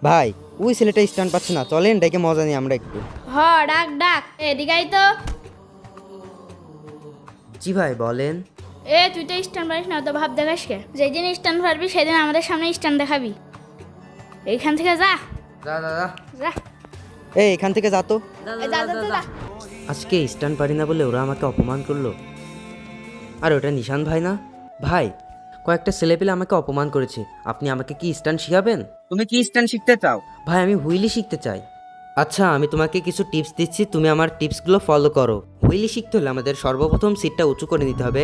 ভাই ওই ছেলেটা স্ট্যান্ড পাচ্ছে না, চলেন ডেকে মজা নিই আমরা একটু। হ, ডাক ডাক, এদিকাই তো। জি ভাই বলেন। তুই তো স্ট্যান্ড পারিস না, তো ভাব দেখাস কে? যেদিন স্ট্যান্ড পারবি সেদিন আমাদের সামনে স্ট্যান্ড দেখাবি। এইখান থেকে যা যা যা যা। যা। এখান থেকে যা তো। যা যা যা। আজকে স্ট্যান্ড পারি না বলে ওরা আমাকে অপমান করলো। আর ওটা নিশান ভাই না? ভাই কয়েকটা ছেলেপেলে আমাকে অপমান করেছে, আপনি আমাকে কি স্ট্যান্ড শিখাবেন? তুমি কি স্ট্যান্ড শিখতে চাও? ভাই আমি হুইলি শিখতে চাই। আচ্ছা আমি তোমাকে কিছু টিপস দিচ্ছি, তুমি আমার টিপসগুলো ফলো করো। হুইলি শিখতে হলে আমাদের সর্বপ্রথম সিটটা উঁচু করে নিতে হবে,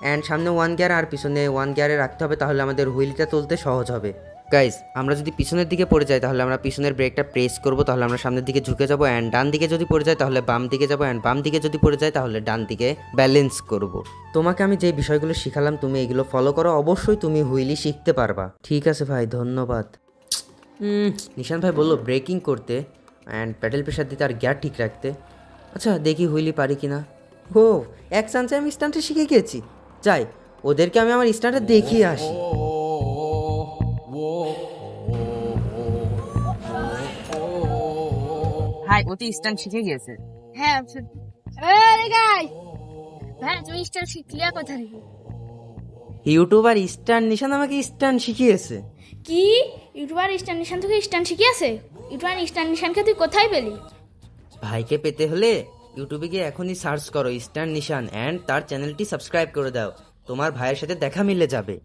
অ্যান্ড সামনে 1 গিয়ার আর পিছনে 1 গিয়ারে রাখতে হবে, তাহলে আমাদের হুইলটা তুলতে সহজ হবে। গাইজ আমরা যদি পিছনের দিকে পড়ে যাই তাহলে আমরা পিছনের ব্রেকটা প্রেস করব, তাহলে আমরা সামনের দিকে ঝুঁকে যাবো, অ্যান্ড ডান দিকে যদি পড়ে যায় তাহলে বাম দিকে যাবো, অ্যান্ড বাম দিকে যদি পড়ে যায় তাহলে ডান দিকে ব্যালেন্স করব। তোমাকে আমি যে বিষয়গুলো শিখালাম তুমি এগুলো ফলো করো, অবশ্যই তুমি হুইলি শিখতে পারবা। ঠিক আছে ভাই, ধন্যবাদ। নিশান ভাই বললো ব্রেকিং করতে অ্যান্ড প্যাডেল প্রেশার দিতে আর গিয়ার ঠিক রাখতে। আচ্ছা দেখি হুইলি পারি কিনা। ও এক চান্সে আমি স্ট্যান্ডে শিখে গিয়েছি। যাই ওদেরকে আমি আমার স্ট্যান্ডে দেখিয়ে আসি। ভাই অতি স্ট্যান্ড শিখে গিয়েছে। হ্যাঁ গাই, হ্যাঁ তুমি স্ট্যান্ড শিখলি কোথা থেকে? ইউটিউবার স্ট্যান্ড নিশান আমাকে স্ট্যান্ড শিখিয়েছে। কি? ইউটিউবার স্ট্যান্ড নিশান থেকে স্ট্যান্ড শিখিয়েছে? ইউটিউবার স্ট্যান্ড নিশানকে তুই কোথায় পেলি? ভাইকে পেতে হলে ইউটিউবে গিয়ে এখনই সার্চ করো স্ট্যান্ড নিশান অ্যান্ড তার চ্যানেলটি সাবস্ক্রাইব করে দাও, তোমার ভাইয়ের সাথে দেখা মিলে যাবে।